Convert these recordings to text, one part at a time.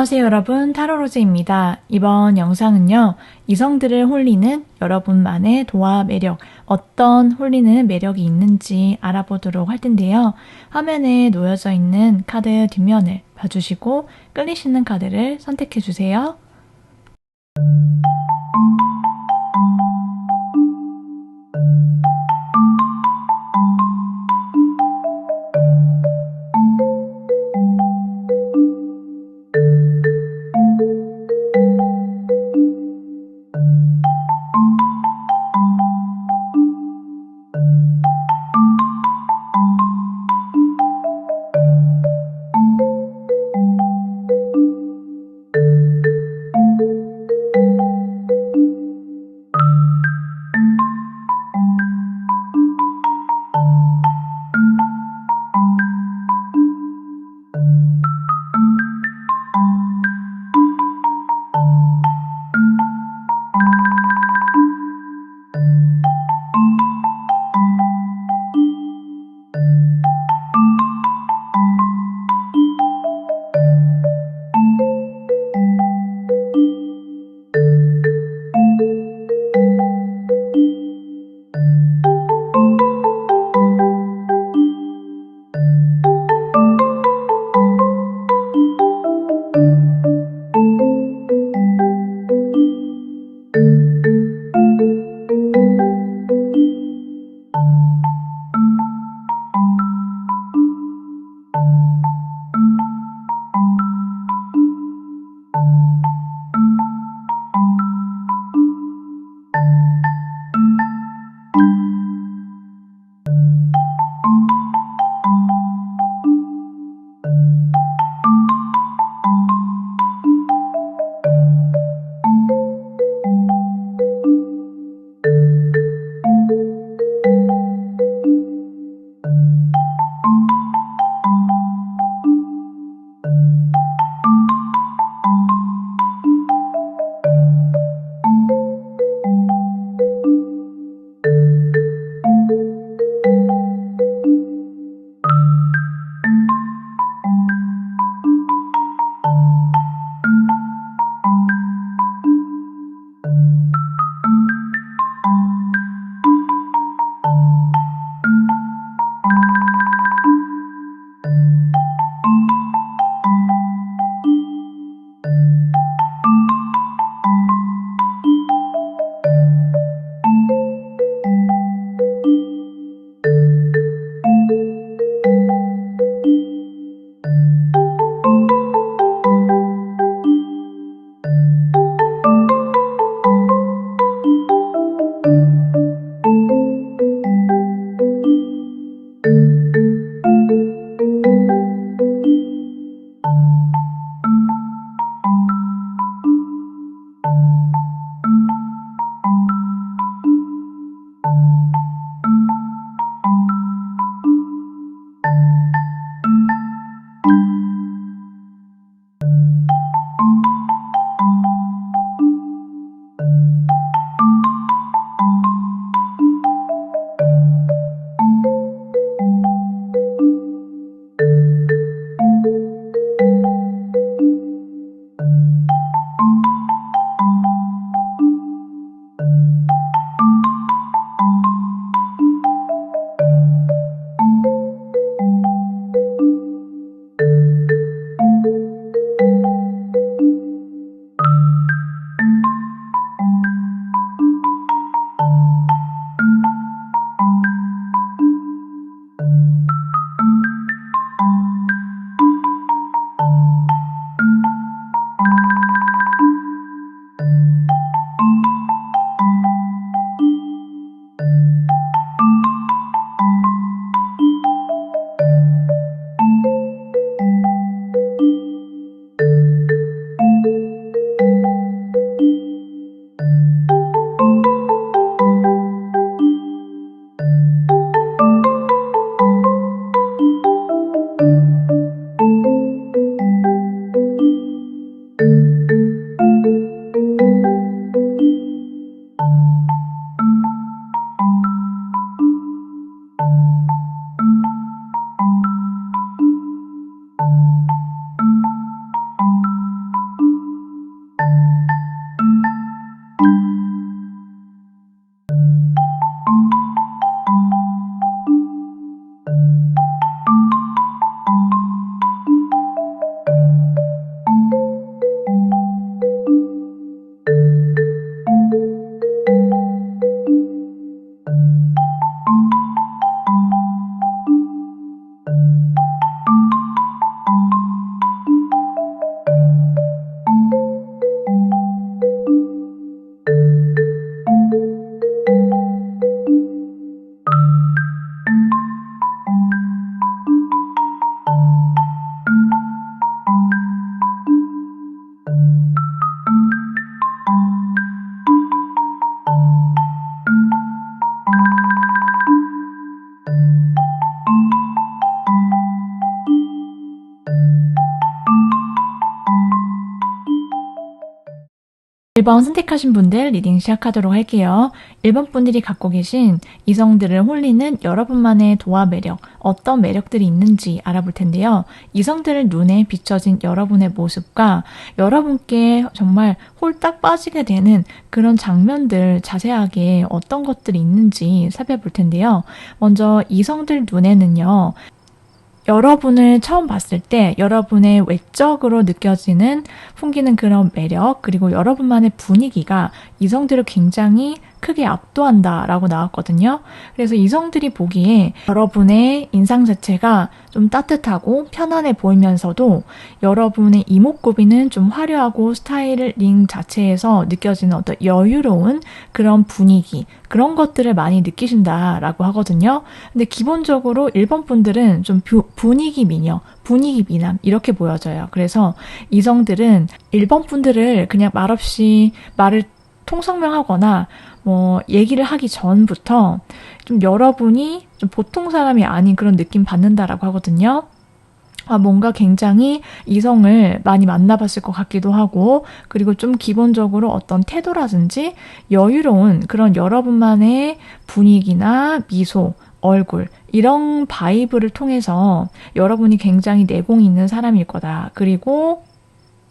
안녕하세요 여러분, 타로로즈입니다. 이번 영상은요, 이성들을 홀리는 여러분만의 도화 매력, 어떤 홀리는 매력이 있는지 알아보도록 할 텐데요. 화면에 놓여져 있는 카드 뒷면을 봐주시고 끌리시는 카드를 선택해 주세요. 1번 선택하신 분들 리딩 시작하도록 할게요. 1번 분들이 갖고 계신 이성들을 홀리는 여러분만의 도화 매력, 어떤 매력들이 있는지 알아볼 텐데요. 이성들을 눈에 비춰진 여러분의 모습과 여러분께 정말 홀딱 빠지게 되는 그런 장면들 자세하게 어떤 것들이 있는지 살펴볼 텐데요. 먼저 이성들 눈에는요. 여러분을 처음 봤을 때 여러분의 외적으로 느껴지는 풍기는 그런 매력 그리고 여러분만의 분위기가 이성들을 굉장히 크게 압도한다라고 나왔거든요. 그래서 이성들이 보기에 여러분의 인상 자체가 좀 따뜻하고 편안해 보이면서도 여러분의 이목구비는 좀 화려하고 스타일링 자체에서 느껴지는 어떤 여유로운 그런 분위기 그런 것들을 많이 느끼신다라고 하거든요. 근데 기본적으로 1번 분들은 좀 분위기 미녀, 분위기 미남 이렇게 보여져요. 그래서 이성들은 1번 분들을 그냥 말없이 말을 통성명하거나 얘기를 하기 전부터 좀 여러분이 좀 보통 사람이 아닌 그런 느낌 받는다라고 하거든요. 뭔가 굉장히 이성을 많이 만나봤을 것 같기도 하고 그리고 좀 기본적으로 어떤 태도라든지 여유로운 그런 여러분만의 분위기나 미소, 얼굴 이런 바이브를 통해서 여러분이 굉장히 내공이 있는 사람일 거다. 그리고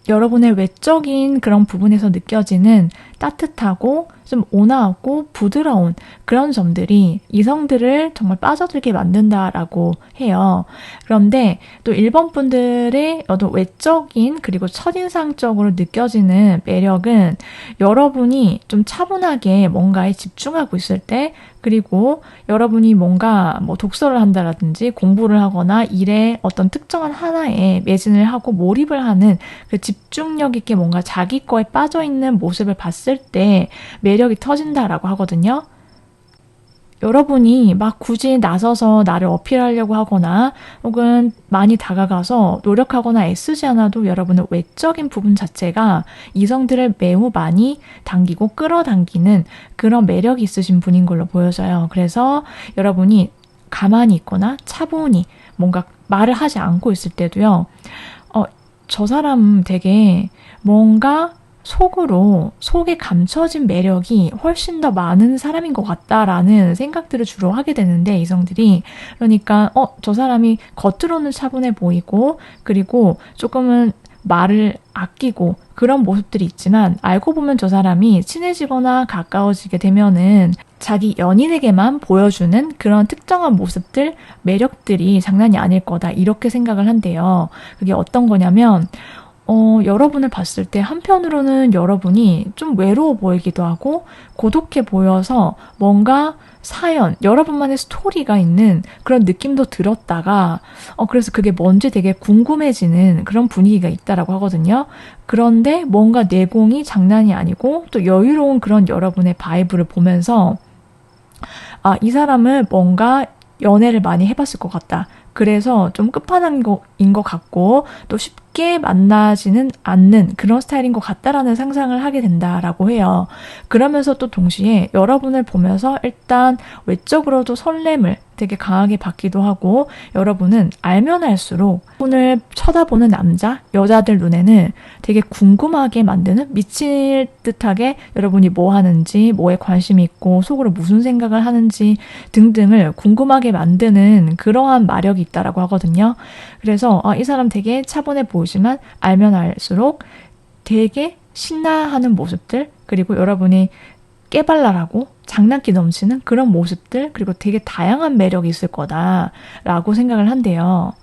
여러분의 외적인 그런 부분에서 느껴지는 따뜻하고 좀 온화하고 부드러운 그런 점들이 이성들을 정말 빠져들게 만든다라고 해요. 그런데 또 1번 분들의 어떤 외적인 그리고 첫인상적으로 느껴지는 매력은 여러분이 좀 차분하게 뭔가에 집중하고 있을 때 그리고 여러분이 뭔가 독서를 한다라든지 공부를 하거나 일에 어떤 특정한 하나에 매진을 하고 몰입을 하는 그 집중력 있게 뭔가 자기 거에 빠져있는 모습을 봤을 때 매력이 터진다라고 하거든요. 여러분이 막 굳이 나서서 나를 어필하려고 하거나 혹은 많이 다가가서 노력하거나 애쓰지 않아도 여러분의 외적인 부분 자체가 이성들을 매우 많이 당기고 끌어당기는 그런 매력이 있으신 분인 걸로 보여져요. 그래서 여러분이 가만히 있거나 차분히 뭔가 말을 하지 않고 있을 때도요. 저 사람 되게 뭔가 속에 감춰진 매력이 훨씬 더 많은 사람인 것 같다라는 생각들을 주로 하게 되는데 이성들이 그러니까 저 사람이 겉으로는 차분해 보이고 그리고 조금은 말을 아끼고 그런 모습들이 있지만 알고 보면 저 사람이 친해지거나 가까워지게 되면은 자기 연인에게만 보여주는 그런 특정한 모습들, 매력들이 장난이 아닐 거다 이렇게 생각을 한대요. 그게 어떤 거냐면 여러분을 봤을 때 한편으로는 여러분이 좀 외로워 보이기도 하고 고독해 보여서 뭔가 사연, 여러분만의 스토리가 있는 그런 느낌도 들었다가 그래서 그게 뭔지 되게 궁금해지는 그런 분위기가 있다라고 하거든요. 그런데 뭔가 내공이 장난이 아니고 또 여유로운 그런 여러분의 바이브를 보면서 이 사람은 뭔가 연애를 많이 해봤을 것 같다. 그래서 좀 끝판왕인 것 같고 또 쉽게 만나지는 않는 그런 스타일인 것 같다라는 상상을 하게 된다라고 해요. 그러면서 또 동시에 여러분을 보면서 일단 외적으로도 설렘을 되게 강하게 받기도 하고 여러분은 알면 알수록 분을 쳐다보는 남자, 여자들 눈에는 되게 궁금하게 만드는 미칠 듯하게 여러분이 뭐 하는지, 뭐에 관심이 있고 속으로 무슨 생각을 하는지 등등을 궁금하게 만드는 그러한 마력이 있다라고 하거든요. 그래서 이 사람 되게 차분해 보이지만 알면 알수록 되게 신나하는 모습들 그리고 여러분이 깨발랄하고 장난기 넘치는 그런 모습들 그리고 되게 다양한 매력이 있을 거다라고 생각을 한대요.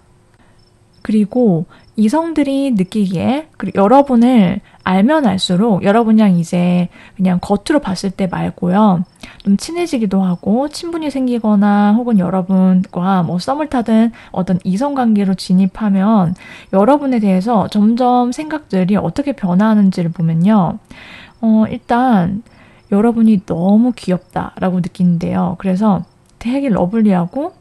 그리고 이성들이 느끼기에 그리고 여러분을 알면 알수록 여러분이랑 이제 그냥 겉으로 봤을 때 말고요. 좀 친해지기도 하고 친분이 생기거나 혹은 여러분과 썸을 타든 어떤 이성관계로 진입하면 여러분에 대해서 점점 생각들이 어떻게 변화하는지를 보면요. 일단 여러분이 너무 귀엽다라고 느끼는데요. 그래서 되게 러블리하고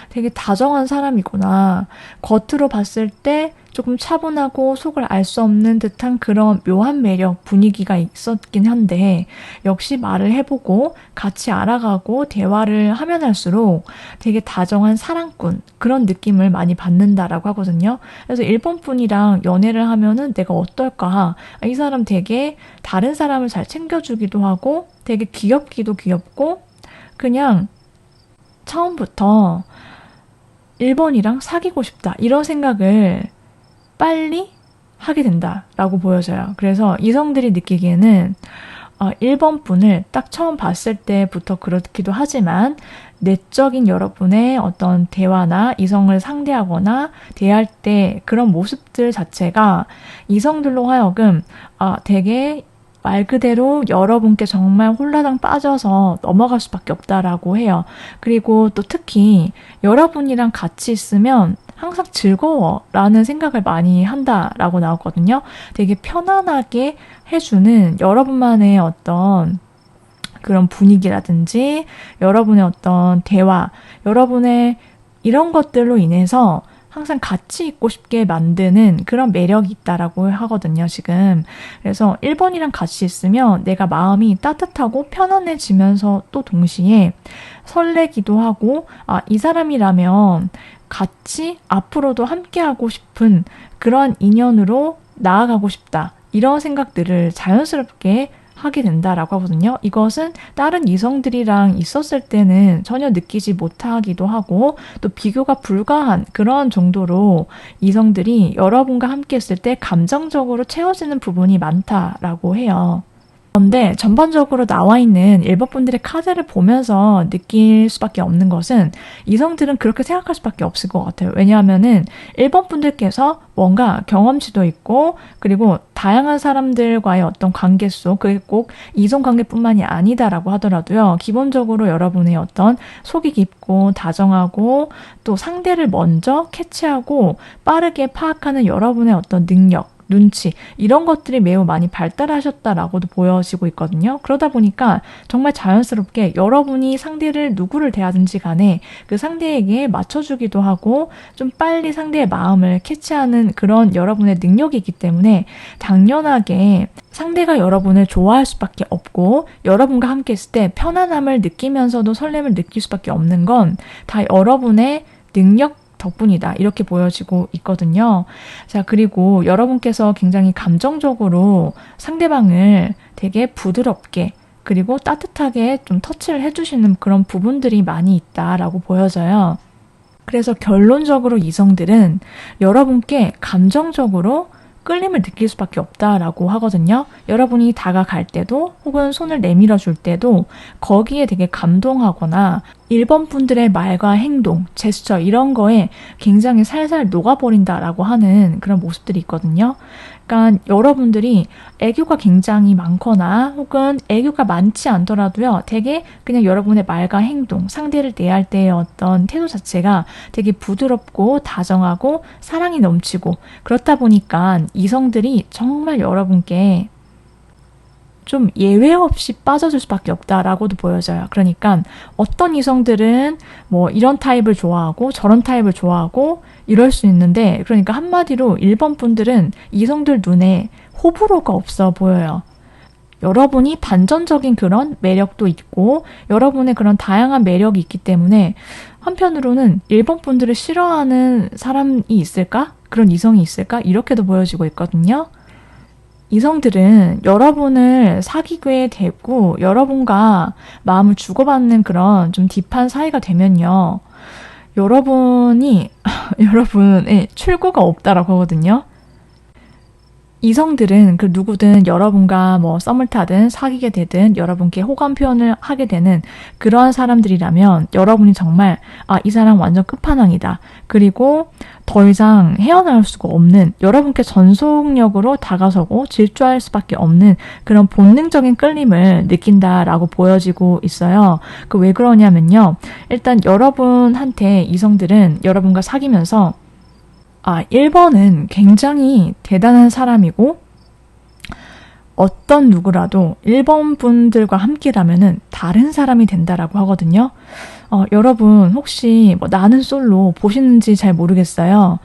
되게 다정한 사람이구나. 겉으로 봤을 때 조금 차분하고 속을 알 수 없는 듯한 그런 묘한 매력, 분위기가 있었긴 한데 역시 말을 해보고 같이 알아가고 대화를 하면 할수록 되게 다정한 사랑꾼 그런 느낌을 많이 받는다라고 하거든요. 그래서 일본 분이랑 연애를 하면은 내가 어떨까? 이 사람 되게 다른 사람을 잘 챙겨주기도 하고 되게 귀엽기도 귀엽고 그냥 처음부터 일본이랑 사귀고 싶다 이런 생각을 빨리 하게 된다라고 보여져요. 그래서 이성들이 느끼기에는 일본 분을 딱 처음 봤을 때부터 그렇기도 하지만 내적인 여러분의 어떤 대화나 이성을 상대하거나 대할 때 그런 모습들 자체가 이성들로 하여금 되게 말 그대로 여러분께 정말 홀라당 빠져서 넘어갈 수밖에 없다라고 해요. 그리고 또 특히 여러분이랑 같이 있으면 항상 즐거워라는 생각을 많이 한다라고 나오거든요. 되게 편안하게 해주는 여러분만의 어떤 그런 분위기라든지 여러분의 어떤 대화, 여러분의 이런 것들로 인해서 항상 같이 있고 싶게 만드는 그런 매력이 있다라고 하거든요, 지금. 그래서 1번이랑 같이 있으면 내가 마음이 따뜻하고 편안해지면서 또 동시에 설레기도 하고, 이 사람이라면 같이 앞으로도 함께하고 싶은 그런 인연으로 나아가고 싶다. 이런 생각들을 자연스럽게 하게 된다라고 하거든요. 이것은 다른 이성들이랑 있었을 때는 전혀 느끼지 못하기도 하고 또 비교가 불가한 그런 정도로 이성들이 여러분과 함께 있을 때 감정적으로 채워지는 부분이 많다라고 해요. 그런데 전반적으로 나와 있는 일본 분들의 카드를 보면서 느낄 수밖에 없는 것은 이성들은 그렇게 생각할 수밖에 없을 것 같아요. 왜냐하면은 일본 분들께서 뭔가 경험치도 있고 그리고 다양한 사람들과의 어떤 관계 속 그게 꼭 이성 관계뿐만이 아니다라고 하더라도요. 기본적으로 여러분의 어떤 속이 깊고 다정하고 또 상대를 먼저 캐치하고 빠르게 파악하는 여러분의 어떤 능력 눈치 이런 것들이 매우 많이 발달하셨다라고도 보여지고 있거든요. 그러다 보니까 정말 자연스럽게 여러분이 상대를 누구를 대하든지 간에 그 상대에게 맞춰주기도 하고 좀 빨리 상대의 마음을 캐치하는 그런 여러분의 능력이 있기 때문에 당연하게 상대가 여러분을 좋아할 수밖에 없고 여러분과 함께 있을 때 편안함을 느끼면서도 설렘을 느낄 수밖에 없는 건 다 여러분의 능력 덕분이다. 이렇게 보여지고 있거든요. 자, 그리고 여러분께서 굉장히 감정적으로 상대방을 되게 부드럽게 그리고 따뜻하게 좀 터치를 해주시는 그런 부분들이 많이 있다라고 보여져요. 그래서 결론적으로 이성들은 여러분께 감정적으로 끌림을 느낄 수밖에 없다라고 하거든요. 여러분이 다가갈 때도 혹은 손을 내밀어 줄 때도 거기에 되게 감동하거나 일본 분들의 말과 행동, 제스처 이런 거에 굉장히 살살 녹아버린다라고 하는 그런 모습들이 있거든요. 그러니까 여러분들이 애교가 굉장히 많거나 혹은 애교가 많지 않더라도요. 되게 그냥 여러분의 말과 행동, 상대를 대할 때의 어떤 태도 자체가 되게 부드럽고 다정하고 사랑이 넘치고 그렇다 보니까 이성들이 정말 여러분께 좀 예외 없이 빠져줄 수밖에 없다라고도 보여져요. 그러니까 어떤 이성들은 뭐 이런 타입을 좋아하고 저런 타입을 좋아하고 이럴 수 있는데 그러니까 한마디로 일본 분들은 이성들 눈에 호불호가 없어 보여요. 여러분이 반전적인 그런 매력도 있고 여러분의 그런 다양한 매력이 있기 때문에 한편으로는 일본 분들을 싫어하는 사람이 있을까? 그런 이성이 있을까? 이렇게도 보여지고 있거든요. 이성들은 여러분을 사귀게 되고 여러분과 마음을 주고받는 그런 좀 딥한 사이가 되면요. 여러분의 출구가 없다라고 하거든요. 이성들은 그 누구든 여러분과 뭐 썸을 타든 사귀게 되든 여러분께 호감 표현을 하게 되는 그러한 사람들이라면 여러분이 정말 이 사람 완전 끝판왕이다. 그리고 더 이상 헤어나올 수가 없는 여러분께 전속력으로 다가서고 질주할 수밖에 없는 그런 본능적인 끌림을 느낀다라고 보여지고 있어요. 그 왜 그러냐면요. 일단 여러분한테 이성들은 여러분과 사귀면서 1번은 굉장히 대단한 사람이고 어떤 누구라도 1번 분들과 함께라면은 다른 사람이 된다라고 하거든요. 여러분 혹시 뭐 나는 솔로 보시는지 잘 모르겠어요.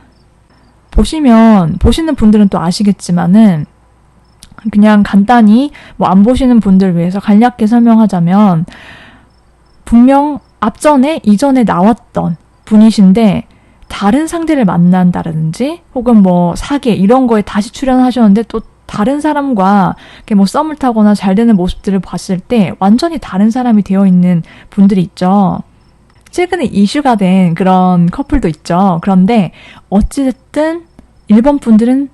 보시는 분들은 또 아시겠지만은 그냥 간단히 뭐 안 보시는 분들 위해서 간략히 설명하자면 분명 이전에 나왔던 분이신데 다른 상대를 만난다든지 혹은 뭐 사계 이런 거에 다시 출연하셨는데 또 다른 사람과 이렇게 뭐 썸을 타거나 잘 되는 모습들을 봤을 때 완전히 다른 사람이 되어 있는 분들이 있죠. 최근에 이슈가 된 그런 커플도 있죠. 그런데 어찌됐든 1번 분들은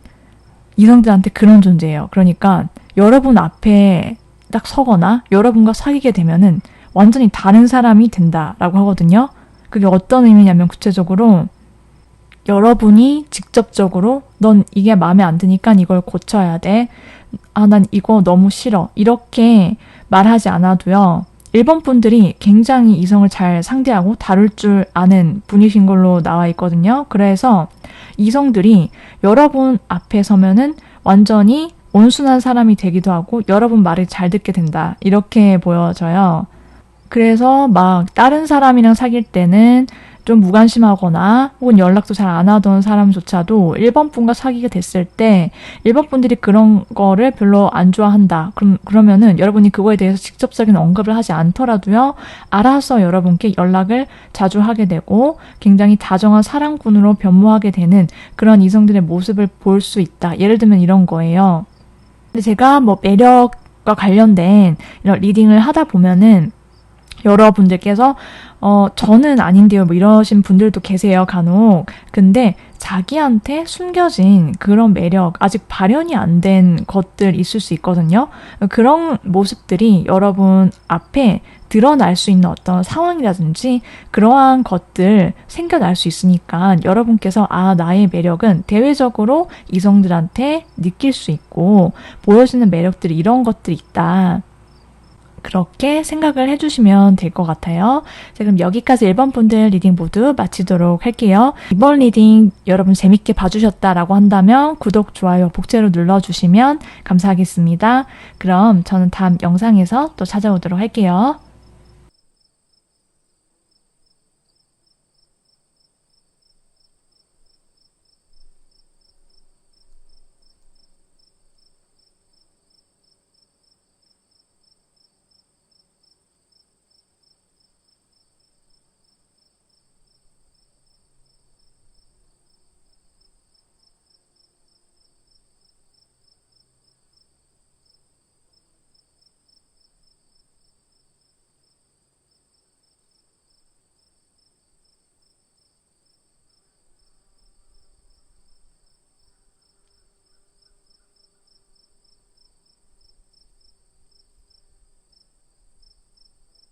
이성들한테 그런 존재예요. 그러니까 여러분 앞에 딱 서거나 여러분과 사귀게 되면은 완전히 다른 사람이 된다라고 하거든요. 그게 어떤 의미냐면 구체적으로 여러분이 직접적으로 넌 이게 마음에 안 드니까 이걸 고쳐야 돼. 난 이거 너무 싫어. 이렇게 말하지 않아도요. 1번 분들이 굉장히 이성을 잘 상대하고 다룰 줄 아는 분이신 걸로 나와 있거든요. 그래서 이성들이 여러분 앞에 서면은 완전히 온순한 사람이 되기도 하고 여러분 말을 잘 듣게 된다. 이렇게 보여져요. 그래서 막 다른 사람이랑 사귈 때는 좀 무관심하거나 혹은 연락도 잘 안 하던 사람조차도 1번 분과 사귀게 됐을 때 1번 분들이 그런 거를 별로 안 좋아한다. 그러면은 여러분이 그거에 대해서 직접적인 언급을 하지 않더라도요. 알아서 여러분께 연락을 자주 하게 되고 굉장히 다정한 사랑꾼으로 변모하게 되는 그런 이성들의 모습을 볼 수 있다. 예를 들면 이런 거예요. 근데 제가 뭐 매력과 관련된 이런 리딩을 하다 보면은 여러분들께서 저는 아닌데요 뭐 이러신 분들도 계세요 간혹. 근데 자기한테 숨겨진 그런 매력 아직 발현이 안 된 것들 있을 수 있거든요. 그런 모습들이 여러분 앞에 드러날 수 있는 어떤 상황이라든지 그러한 것들 생겨날 수 있으니까 여러분께서 나의 매력은 대외적으로 이성들한테 느낄 수 있고 보여지는 매력들이 이런 것들이 있다. 그렇게 생각을 해주시면 될 것 같아요. 자, 그럼 여기까지 1번 분들 리딩 모두 마치도록 할게요. 이번 리딩 여러분 재밌게 봐주셨다라고 한다면 구독, 좋아요, 복제로 눌러주시면 감사하겠습니다. 그럼 저는 다음 영상에서 또 찾아오도록 할게요.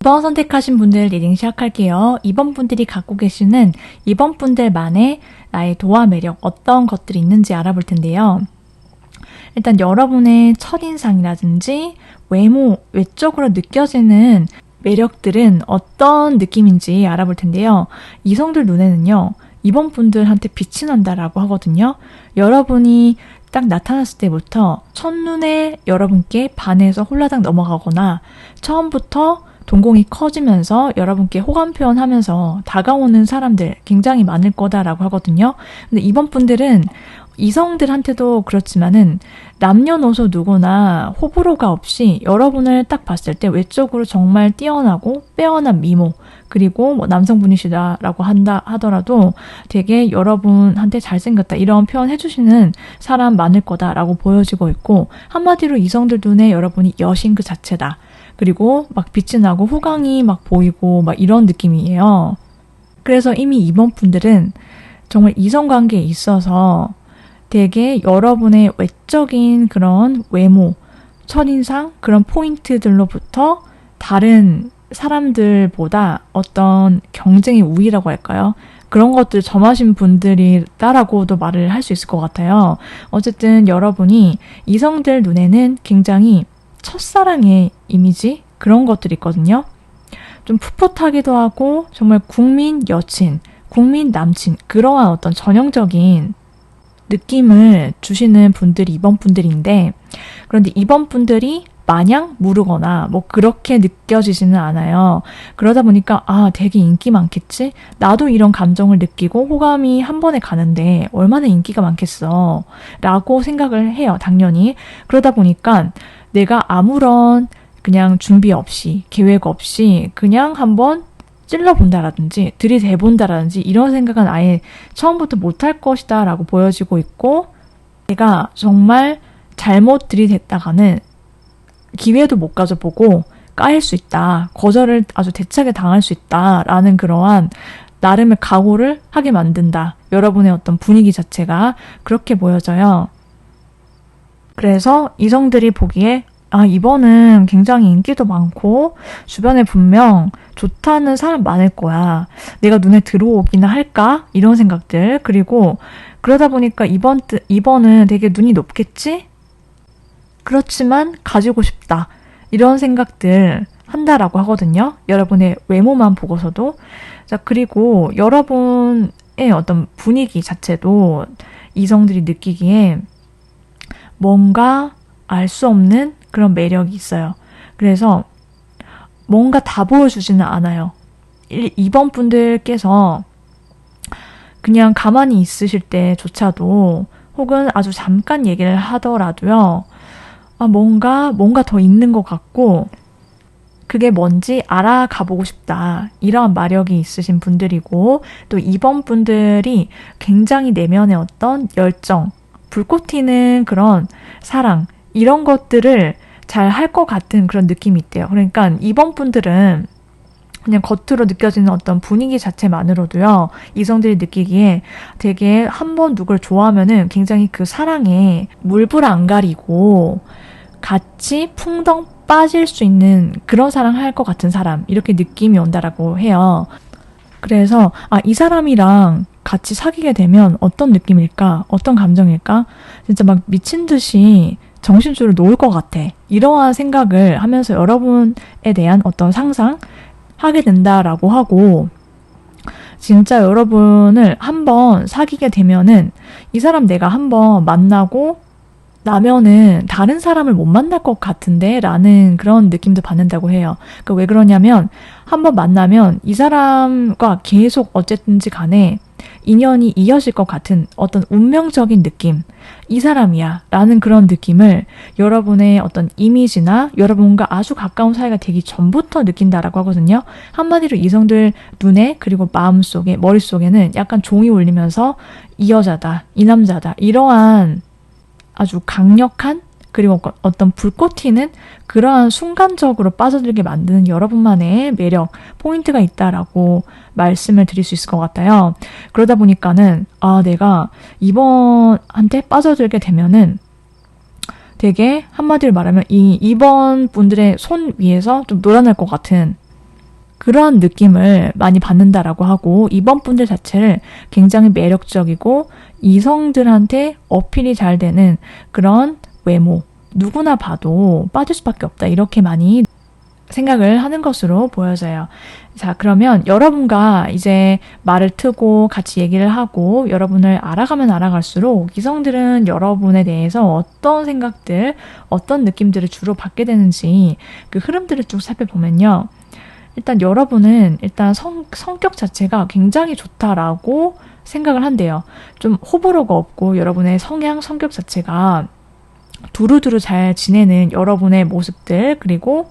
이번 선택하신 분들 리딩 시작할게요. 2번 분들이 갖고 계시는 2번 분들만의 나의 도화 매력 어떤 것들이 있는지 알아볼 텐데요. 일단 여러분의 첫인상이라든지 외적으로 느껴지는 매력들은 어떤 느낌인지 알아볼 텐데요. 이성들 눈에는요. 2번 분들한테 빛이 난다라고 하거든요. 여러분이 딱 나타났을 때부터 첫눈에 여러분께 반해서 홀라당 넘어가거나 처음부터 동공이 커지면서 여러분께 호감 표현하면서 다가오는 사람들 굉장히 많을 거다라고 하거든요. 근데 이번 분들은 이성들한테도 그렇지만은 남녀노소 누구나 호불호가 없이 여러분을 딱 봤을 때 외적으로 정말 뛰어나고 빼어난 미모 그리고 뭐 남성분이시다라고 하더라도 되게 여러분한테 잘생겼다 이런 표현 해주시는 사람 많을 거다라고 보여지고 있고 한마디로 이성들 눈에 여러분이 여신 그 자체다. 그리고 막 빛이 나고 후광이 막 보이고 막 이런 느낌이에요. 그래서 이미 이번 분들은 정말 이성관계에 있어서 되게 여러분의 외적인 그런 외모, 첫인상 그런 포인트들로부터 다른 사람들보다 어떤 경쟁의 우위라고 할까요? 그런 것들 점하신 분들이다라고도 말을 할 수 있을 것 같아요. 어쨌든 여러분이 이성들 눈에는 굉장히 첫사랑의 이미지 그런 것들이 있거든요. 좀 풋풋하기도 하고 정말 국민 여친, 국민 남친 그러한 어떤 전형적인 느낌을 주시는 분들이 이번 분들인데 그런데 이번 분들이 마냥 무르거나 뭐 그렇게 느껴지지는 않아요. 그러다 보니까 되게 인기 많겠지? 나도 이런 감정을 느끼고 호감이 한 번에 가는데 얼마나 인기가 많겠어 라고 생각을 해요. 당연히. 그러다 보니까 내가 아무런 그냥 준비 없이 계획 없이 그냥 한번 찔러본다라든지 들이대본다라든지 이런 생각은 아예 처음부터 못할 것이다 라고 보여지고 있고, 내가 정말 잘못 들이댔다가는 기회도 못 가져보고 까일 수 있다. 거절을 아주 대차게 당할 수 있다라는 그러한 나름의 각오를 하게 만든다. 여러분의 어떤 분위기 자체가 그렇게 보여져요. 그래서 이성들이 보기에 이번은 굉장히 인기도 많고 주변에 분명 좋다는 사람 많을 거야. 내가 눈에 들어오기나 할까? 이런 생각들. 그리고 그러다 보니까 이번은 되게 눈이 높겠지? 그렇지만 가지고 싶다. 이런 생각들 한다라고 하거든요. 여러분의 외모만 보고서도. 자, 그리고 여러분의 어떤 분위기 자체도 이성들이 느끼기에 뭔가 알 수 없는 그런 매력이 있어요. 그래서 뭔가 다 보여주지는 않아요. 2번 분들께서 그냥 가만히 있으실 때조차도 혹은 아주 잠깐 얘기를 하더라도요. 뭔가 더 있는 것 같고 그게 뭔지 알아가보고 싶다. 이러한 마력이 있으신 분들이고, 또 2번 분들이 굉장히 내면의 어떤 열정, 불꽃 튀는 그런 사랑, 이런 것들을 잘 할 것 같은 그런 느낌이 있대요. 그러니까 2번 분들은 그냥 겉으로 느껴지는 어떤 분위기 자체만으로도요, 이성들이 느끼기에 되게 한번 누굴 좋아하면은 굉장히 그 사랑에 물불 안 가리고 같이 풍덩 빠질 수 있는 그런 사랑할 것 같은 사람, 이렇게 느낌이 온다라고 해요. 그래서 이 사람이랑 같이 사귀게 되면 어떤 느낌일까? 어떤 감정일까? 진짜 막 미친 듯이 정신줄을 놓을 것 같아. 이러한 생각을 하면서 여러분에 대한 어떤 상상 하게 된다라고 하고, 진짜 여러분을 한번 사귀게 되면은 이 사람 내가 한번 만나고 나면은 다른 사람을 못 만날 것 같은데 라는 그런 느낌도 받는다고 해요. 그러니까 왜 그러냐면 한번 만나면 이 사람과 계속 어쨌든지 간에 인연이 이어질 것 같은 어떤 운명적인 느낌, 이 사람이야 라는 그런 느낌을 여러분의 어떤 이미지나 여러분과 아주 가까운 사이가 되기 전부터 느낀다라고 하거든요. 한마디로 이성들 눈에 그리고 마음속에 머릿속에는 약간 종이 울리면서 이 여자다, 이 남자다, 이러한 아주 강력한 그리고 어떤 불꽃 튀는 그러한 순간적으로 빠져들게 만드는 여러분만의 매력, 포인트가 있다라고 말씀을 드릴 수 있을 것 같아요. 그러다 보니까는 내가 이번한테 빠져들게 되면은 되게 한마디로 말하면 이번 분들의 손 위에서 좀 놀아날 것 같은 그런 느낌을 많이 받는다라고 하고, 이번 분들 자체를 굉장히 매력적이고 이성들한테 어필이 잘 되는 그런 외모, 누구나 봐도 빠질 수밖에 없다, 이렇게 많이 생각을 하는 것으로 보여져요. 자, 그러면 여러분과 이제 말을 트고 같이 얘기를 하고 여러분을 알아가면 알아갈수록 이성들은 여러분에 대해서 어떤 생각들, 어떤 느낌들을 주로 받게 되는지 그 흐름들을 쭉 살펴보면요. 일단 여러분은 성격 자체가 굉장히 좋다라고 생각을 한대요. 좀 호불호가 없고 여러분의 성격 자체가 두루두루 잘 지내는 여러분의 모습들, 그리고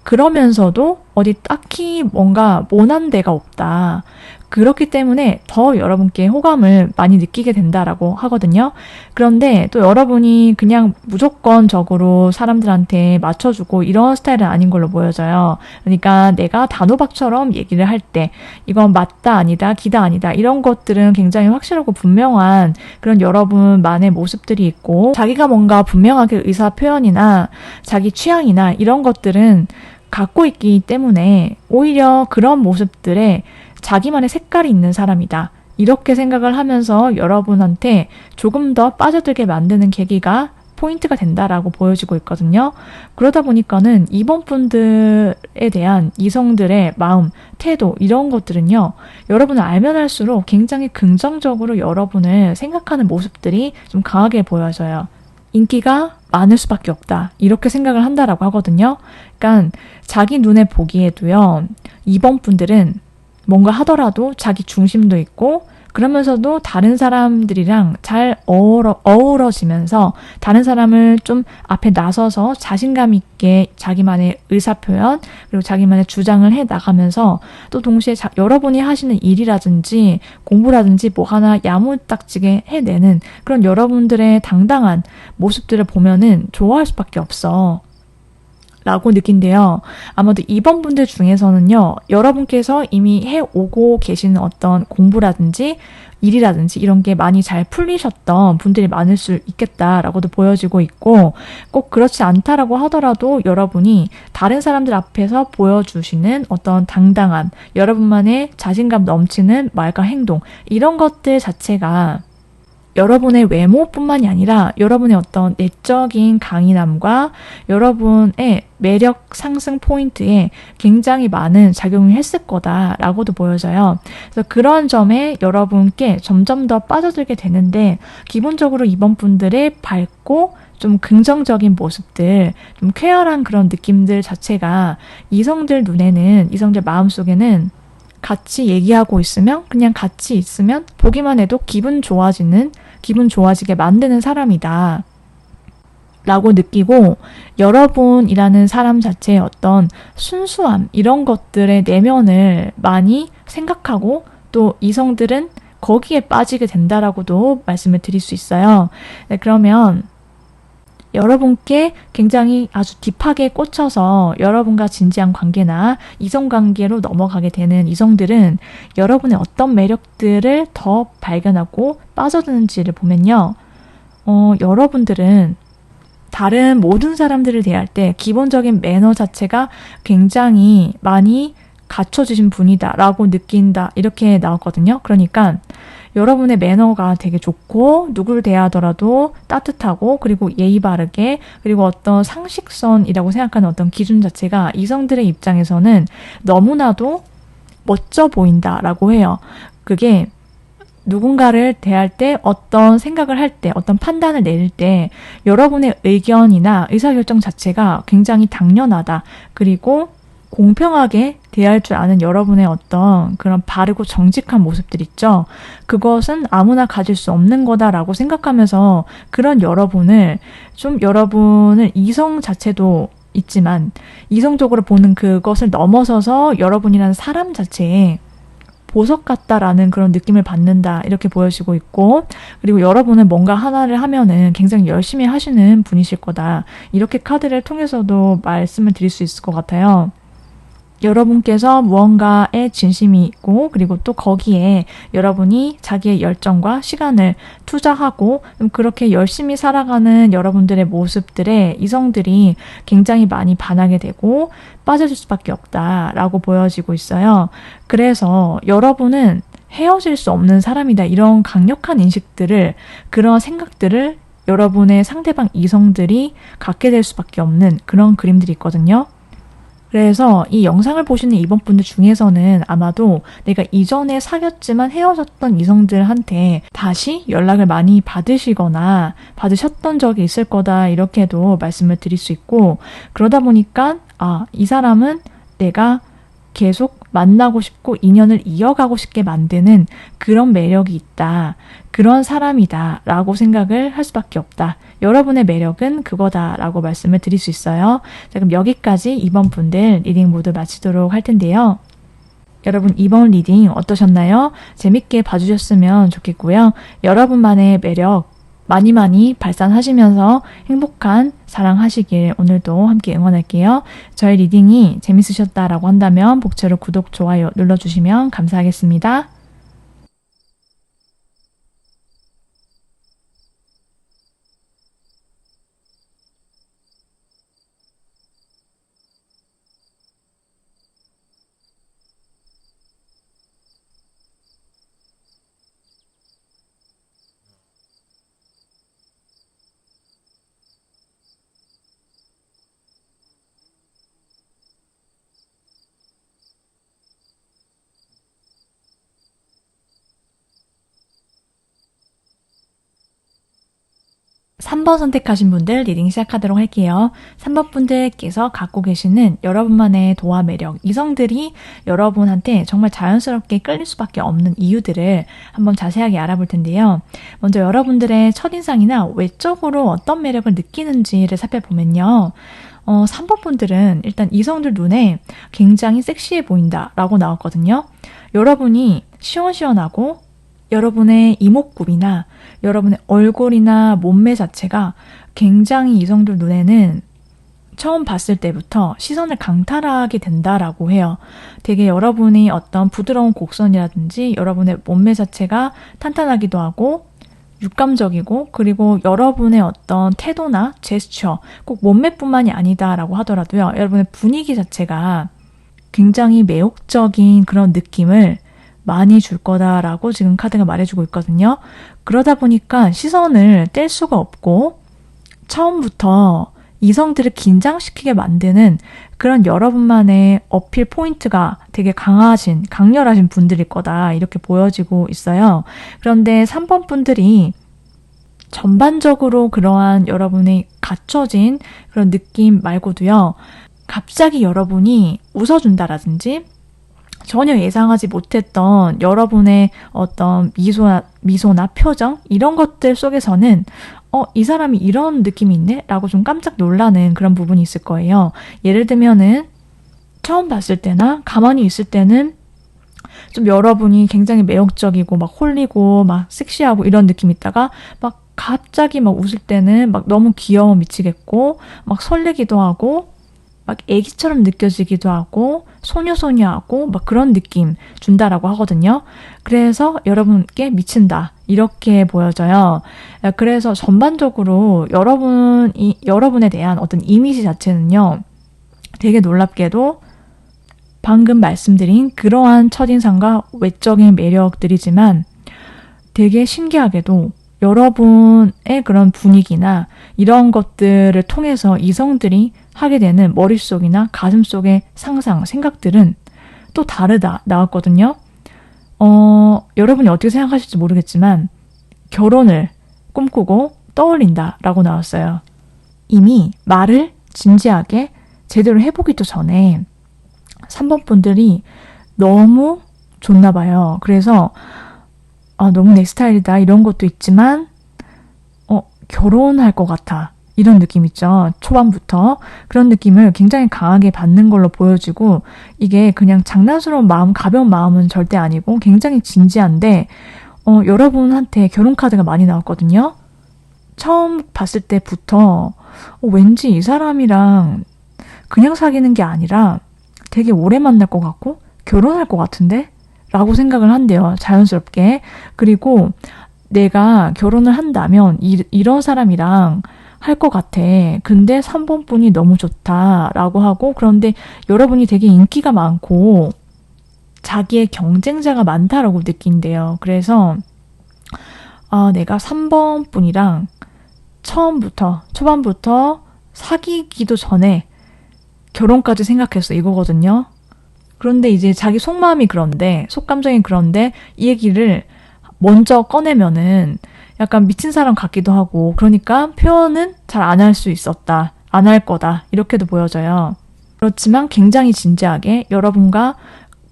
그러면서도 어디 딱히 뭔가 모난 데가 없다. 그렇기 때문에 더 여러분께 호감을 많이 느끼게 된다라고 하거든요. 그런데 또 여러분이 그냥 무조건적으로 사람들한테 맞춰주고 이런 스타일은 아닌 걸로 보여져요. 그러니까 내가 단호박처럼 얘기를 할 때 이건 맞다 아니다, 기다 아니다, 이런 것들은 굉장히 확실하고 분명한 그런 여러분만의 모습들이 있고, 자기가 뭔가 분명하게 의사 표현이나 자기 취향이나 이런 것들은 갖고 있기 때문에 오히려 그런 모습들에 자기만의 색깔이 있는 사람이다, 이렇게 생각을 하면서 여러분한테 조금 더 빠져들게 만드는 계기가 포인트가 된다라고 보여지고 있거든요. 그러다 보니까는 이번 분들에 대한 이성들의 마음, 태도, 이런 것들은요, 여러분을 알면 알수록 굉장히 긍정적으로 여러분을 생각하는 모습들이 좀 강하게 보여져요. 인기가 많을 수밖에 없다. 이렇게 생각을 한다라고 하거든요. 그러니까 자기 눈에 보기에도요. 2번 분들은 뭔가 하더라도 자기 중심도 있고 그러면서도 다른 사람들이랑 잘 어우러지면서 다른 사람을 좀 앞에 나서서 자신감 있게 자기만의 의사표현 그리고 자기만의 주장을 해 나가면서 또 동시에 여러분이 하시는 일이라든지 공부라든지 뭐 하나 야무딱지게 해내는 그런 여러분들의 당당한 모습들을 보면은 좋아할 수밖에 없어. 라고 느낀대요. 아마도 2번 분들 중에서는요, 여러분께서 이미 해오고 계시는 어떤 공부라든지 일이라든지 이런 게 많이 잘 풀리셨던 분들이 많을 수 있겠다라고도 보여지고 있고, 꼭 그렇지 않다라고 하더라도 여러분이 다른 사람들 앞에서 보여주시는 어떤 당당함, 여러분만의 자신감 넘치는 말과 행동, 이런 것들 자체가 여러분의 외모뿐만이 아니라 여러분의 어떤 내적인 강인함과 여러분의 매력 상승 포인트에 굉장히 많은 작용을 했을 거다라고도 보여져요. 그래서 그런 점에 여러분께 점점 더 빠져들게 되는데 기본적으로 이번 분들의 밝고 좀 긍정적인 모습들, 좀 쾌활한 그런 느낌들 자체가 이성들 눈에는, 이성들 마음속에는 같이 얘기하고 있으면 그냥 같이 있으면 보기만 해도 기분 좋아지게 만드는 사람이다. 라고 느끼고 여러분이라는 사람 자체의 어떤 순수함 이런 것들의 내면을 많이 생각하고 또 이성들은 거기에 빠지게 된다라고도 말씀을 드릴 수 있어요. 네, 그러면 여러분께 굉장히 아주 딥하게 꽂혀서 여러분과 진지한 관계나 이성관계로 넘어가게 되는 이성들은 여러분의 어떤 매력들을 더 발견하고 빠져드는지를 보면요. 여러분들은 다른 모든 사람들을 대할 때 기본적인 매너 자체가 굉장히 많이 갖춰지신 분이다라고 느낀다. 이렇게 나왔거든요. 그러니까 여러분의 매너가 되게 좋고 누구를 대하더라도 따뜻하고 그리고 예의 바르게 그리고 어떤 상식선이라고 생각하는 어떤 기준 자체가 이성들의 입장에서는 너무나도 멋져 보인다라고 해요. 그게 누군가를 대할 때 어떤 생각을 할 때 어떤 판단을 내릴 때 여러분의 의견이나 의사결정 자체가 굉장히 당연하다. 그리고 공평하게 대할 줄 아는 여러분의 어떤 그런 바르고 정직한 모습들 있죠. 그것은 아무나 가질 수 없는 거다라고 생각하면서 그런 여러분을 이성 자체도 있지만 이성적으로 보는 그것을 넘어서서 여러분이라는 사람 자체에 보석 같다라는 그런 느낌을 받는다 이렇게 보여지고 있고 그리고 여러분은 뭔가 하나를 하면은 굉장히 열심히 하시는 분이실 거다 이렇게 카드를 통해서도 말씀을 드릴 수 있을 것 같아요. 여러분께서 무언가에 진심이 있고 그리고 또 거기에 여러분이 자기의 열정과 시간을 투자하고 그렇게 열심히 살아가는 여러분들의 모습들에 이성들이 굉장히 많이 반하게 되고 빠져들 수밖에 없다라고 보여지고 있어요. 그래서 여러분은 헤어질 수 없는 사람이다. 이런 강력한 인식들을 그런 생각들을 여러분의 상대방 이성들이 갖게 될 수밖에 없는 그런 그림들이 있거든요. 그래서 이 영상을 보시는 이번 분들 중에서는 아마도 내가 이전에 사귀었지만 헤어졌던 이성들한테 다시 연락을 많이 받으시거나 받으셨던 적이 있을 거다 이렇게도 말씀을 드릴 수 있고 그러다 보니까 이 사람은 내가 계속 만나고 싶고 인연을 이어가고 싶게 만드는 그런 매력이 있다. 그런 사람이다. 라고 생각을 할 수밖에 없다. 여러분의 매력은 그거다. 라고 말씀을 드릴 수 있어요. 자, 그럼 여기까지 이번 분들 리딩 모두 마치도록 할 텐데요. 여러분 이번 리딩 어떠셨나요? 재밌게 봐주셨으면 좋겠고요. 여러분만의 매력 많이 많이 발산하시면서 행복한 사랑하시길 오늘도 함께 응원할게요. 저희 리딩이 재밌으셨다라고 한다면 복채로 구독, 좋아요 눌러주시면 감사하겠습니다. 3번 선택하신 분들 리딩 시작하도록 할게요. 3번 분들께서 갖고 계시는 여러분만의 도화 매력, 이성들이 여러분한테 정말 자연스럽게 끌릴 수밖에 없는 이유들을 한번 자세하게 알아볼 텐데요. 먼저 여러분들의 첫인상이나 외적으로 어떤 매력을 느끼는지를 살펴보면요. 3번 분들은 일단 이성들 눈에 굉장히 섹시해 보인다라고 나왔거든요. 여러분이 시원시원하고 여러분의 이목구비나 여러분의 얼굴이나 몸매 자체가 굉장히 이성들 눈에는 처음 봤을 때부터 시선을 강탈하게 된다라고 해요. 되게 여러분이 어떤 부드러운 곡선이라든지 여러분의 몸매 자체가 탄탄하기도 하고 육감적이고 그리고 여러분의 어떤 태도나 제스처, 꼭 몸매뿐만이 아니다라고 하더라도요. 여러분의 분위기 자체가 굉장히 매혹적인 그런 느낌을 많이 줄 거다라고 지금 카드가 말해주고 있거든요. 그러다 보니까 시선을 뗄 수가 없고 처음부터 이성들을 긴장시키게 만드는 그런 여러분만의 어필 포인트가 되게 강렬하신 분들일 거다 이렇게 보여지고 있어요. 그런데 3번 분들이 전반적으로 그러한 여러분의 갖춰진 그런 느낌 말고도요. 갑자기 여러분이 웃어준다라든지 전혀 예상하지 못했던 여러분의 어떤 미소나 표정 이런 것들 속에서는 이 사람이 이런 느낌이 있네? 라고 좀 깜짝 놀라는 그런 부분이 있을 거예요. 예를 들면은 처음 봤을 때나 가만히 있을 때는 좀 여러분이 굉장히 매혹적이고 막 홀리고 막 섹시하고 이런 느낌이 있다가 막 갑자기 막 웃을 때는 막 너무 귀여워 미치겠고 막 설레기도 하고 막 애기처럼 느껴지기도 하고 소녀소녀하고 막 그런 느낌 준다라고 하거든요. 그래서 여러분께 미친다 이렇게 보여져요. 그래서 전반적으로 여러분에 대한 어떤 이미지 자체는요. 되게 놀랍게도 방금 말씀드린 그러한 첫인상과 외적인 매력들이지만 되게 신기하게도 여러분의 그런 분위기나 이런 것들을 통해서 이성들이 하게 되는 머릿속이나 가슴속의 상상, 생각들은 또 다르다 나왔거든요. 여러분이 어떻게 생각하실지 모르겠지만 결혼을 꿈꾸고 떠올린다 라고 나왔어요. 이미 말을 진지하게 제대로 해보기도 전에 3번 분들이 너무 좋나 봐요. 그래서 너무 내 스타일이다 이런 것도 있지만 결혼할 것 같아 이런 느낌 있죠. 초반부터 그런 느낌을 굉장히 강하게 받는 걸로 보여지고 이게 그냥 장난스러운 마음, 가벼운 마음은 절대 아니고 굉장히 진지한데 여러분한테 결혼 카드가 많이 나왔거든요. 처음 봤을 때부터 왠지 이 사람이랑 그냥 사귀는 게 아니라 되게 오래 만날 것 같고 결혼할 것 같은데? 라고 생각을 한대요. 자연스럽게. 그리고 내가 결혼을 한다면 이런 사람이랑 할 것 같아. 근데 3번 분이 너무 좋다라고 하고 그런데 여러분이 되게 인기가 많고 자기의 경쟁자가 많다라고 느낀대요. 그래서 내가 3번 분이랑 초반부터 사귀기도 전에 결혼까지 생각했어 이거거든요. 그런데 이제 자기 속마음이 속감정이 그런데 이 얘기를 먼저 꺼내면은 약간 미친 사람 같기도 하고 그러니까 표현은 잘 안 할 수 있었다. 안 할 거다. 이렇게도 보여져요. 그렇지만 굉장히 진지하게 여러분과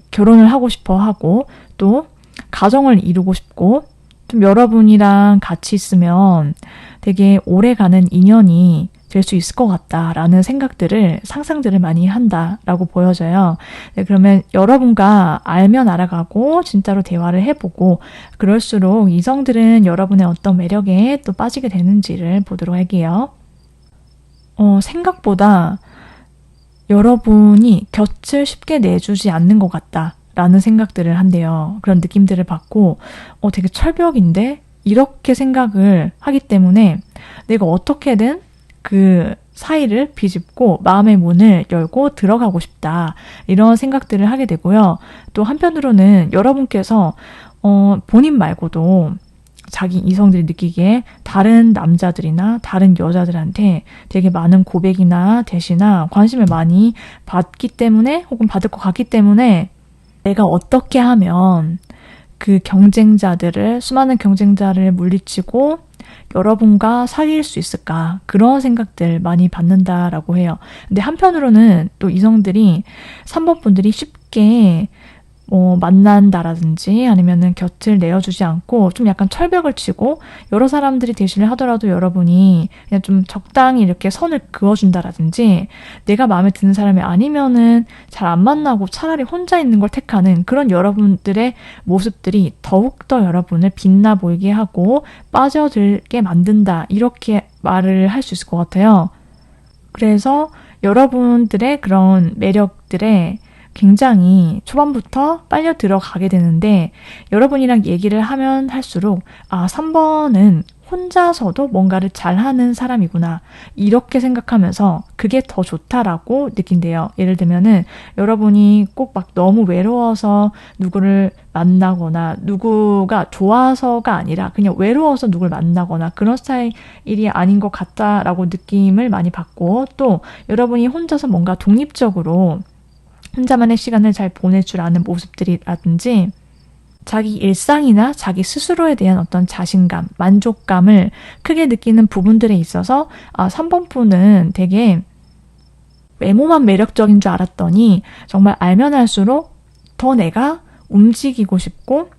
결혼을 하고 싶어 하고 또 가정을 이루고 싶고 좀 여러분이랑 같이 있으면 되게 오래가는 인연이 될 수 있을 것 같다라는 상상들을 많이 한다라고 보여져요. 네, 그러면 여러분과 알면 알아가고 진짜로 대화를 해보고 그럴수록 이성들은 여러분의 어떤 매력에 또 빠지게 되는지를 보도록 할게요. 생각보다 여러분이 곁을 쉽게 내주지 않는 것 같다라는 생각들을 한대요. 그런 느낌들을 받고 되게 철벽인데 이렇게 생각을 하기 때문에 내가 어떻게든 그 사이를 비집고 마음의 문을 열고 들어가고 싶다. 이런 생각들을 하게 되고요. 또 한편으로는 여러분께서 본인 말고도 자기 이성들이 느끼기에 다른 남자들이나 다른 여자들한테 되게 많은 고백이나 대시나 관심을 많이 받기 때문에 혹은 받을 것 같기 때문에 내가 어떻게 하면 그 수많은 경쟁자를 물리치고 여러분과 사귈 수 있을까? 그런 생각들 많이 받는다라고 해요. 근데 한편으로는 또 이성들이 3번 분들이 쉽게 만난다라든지 아니면은 곁을 내어주지 않고 좀 약간 철벽을 치고 여러 사람들이 대시를 하더라도 여러분이 그냥 좀 적당히 이렇게 선을 그어준다라든지 내가 마음에 드는 사람이 아니면은 잘 안 만나고 차라리 혼자 있는 걸 택하는 그런 여러분들의 모습들이 더욱더 여러분을 빛나 보이게 하고 빠져들게 만든다. 이렇게 말을 할 수 있을 것 같아요. 그래서 여러분들의 그런 매력들에 굉장히 초반부터 빨려 들어가게 되는데 여러분이랑 얘기를 하면 할수록 3번은 혼자서도 뭔가를 잘하는 사람이구나 이렇게 생각하면서 그게 더 좋다라고 느낀대요. 예를 들면은 여러분이 꼭 막 너무 외로워서 누구를 만나거나 누구가 좋아서가 아니라 그냥 외로워서 누굴 만나거나 그런 스타일이 아닌 것 같다라고 느낌을 많이 받고 또 여러분이 혼자서 뭔가 독립적으로 혼자만의 시간을 잘 보낼 줄 아는 모습들이라든지 자기 일상이나 자기 스스로에 대한 어떤 자신감, 만족감을 크게 느끼는 부분들에 있어서 3번 분은 되게 외모만 매력적인 줄 알았더니 정말 알면 알수록 더 내가 움직이고 싶고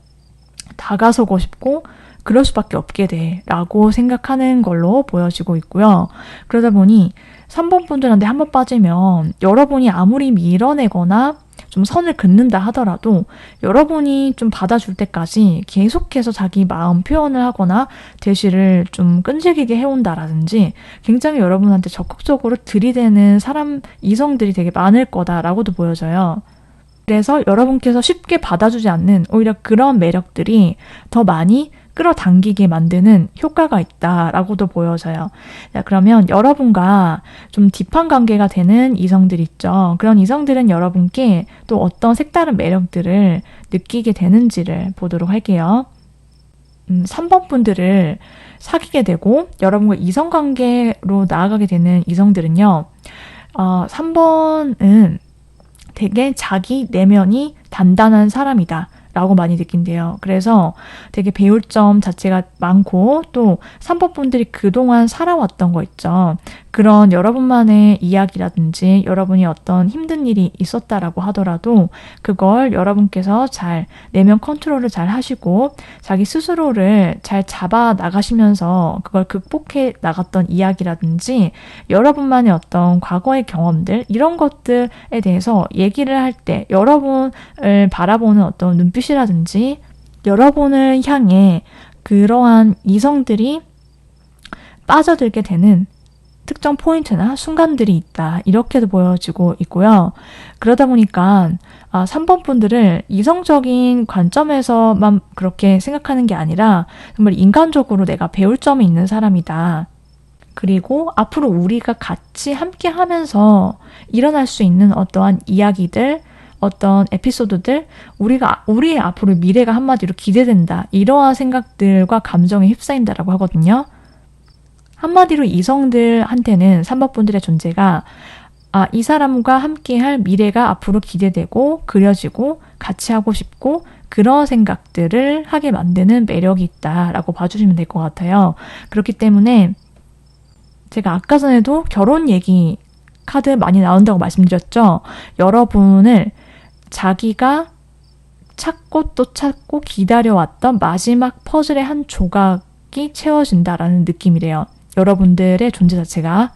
다가서고 싶고 그럴 수밖에 없게 돼 라고 생각하는 걸로 보여지고 있고요. 그러다 보니 3번 분들한테 한번 빠지면 여러분이 아무리 밀어내거나 좀 선을 긋는다 하더라도 여러분이 좀 받아줄 때까지 계속해서 자기 마음 표현을 하거나 대시를 좀 끈질기게 해온다라든지 굉장히 여러분한테 적극적으로 들이대는 이성들이 되게 많을 거다라고도 보여져요. 그래서 여러분께서 쉽게 받아주지 않는 오히려 그런 매력들이 더 많이 끌어당기게 만드는 효과가 있다라고도 보여져요. 자, 그러면 여러분과 좀 딥한 관계가 되는 이성들 있죠. 그런 이성들은 여러분께 또 어떤 색다른 매력들을 느끼게 되는지를 보도록 할게요. 3번 분들을 사귀게 되고 여러분과 이성관계로 나아가게 되는 이성들은요. 3번은 되게 자기 내면이 단단한 사람이다. 라고 많이 느낀대요. 그래서 되게 배울 점 자체가 많고 또 3번 분들이 그동안 살아왔던 거 있죠. 그런 여러분만의 이야기라든지 여러분이 어떤 힘든 일이 있었다라고 하더라도 그걸 여러분께서 잘 내면 컨트롤을 잘 하시고 자기 스스로를 잘 잡아 나가시면서 그걸 극복해 나갔던 이야기라든지 여러분만의 어떤 과거의 경험들 이런 것들에 대해서 얘기를 할 때 여러분을 바라보는 어떤 눈빛이라든지 여러분을 향해 그러한 이성들이 빠져들게 되는 특정 포인트나 순간들이 있다. 이렇게도 보여지고 있고요. 그러다 보니까 3번 분들을 이성적인 관점에서만 그렇게 생각하는 게 아니라 정말 인간적으로 내가 배울 점이 있는 사람이다. 그리고 앞으로 우리가 같이 함께 하면서 일어날 수 있는 어떠한 이야기들, 어떤 에피소드들, 우리의 앞으로 미래가 한마디로 기대된다. 이러한 생각들과 감정에 휩싸인다라고 하거든요. 한마디로 이성들한테는 3번 분들의 존재가 이 사람과 함께할 미래가 앞으로 기대되고 그려지고 같이 하고 싶고 그런 생각들을 하게 만드는 매력이 있다라고 봐주시면 될 것 같아요. 그렇기 때문에 제가 아까 전에도 결혼 얘기 카드 많이 나온다고 말씀드렸죠. 여러분을 자기가 찾고 또 찾고 기다려왔던 마지막 퍼즐의 한 조각이 채워진다라는 느낌이래요. 여러분들의 존재 자체가.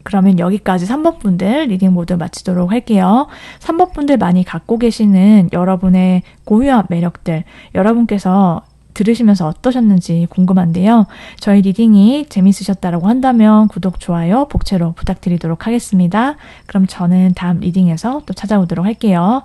그러면 여기까지 3번 분들 리딩 모두 마치도록 할게요. 3번 분들 많이 갖고 계시는 여러분의 고유한 매력들, 여러분께서 들으시면서 어떠셨는지 궁금한데요. 저희 리딩이 재밌으셨다고 한다면 구독, 좋아요, 복채로 부탁드리도록 하겠습니다. 그럼 저는 다음 리딩에서 또 찾아오도록 할게요.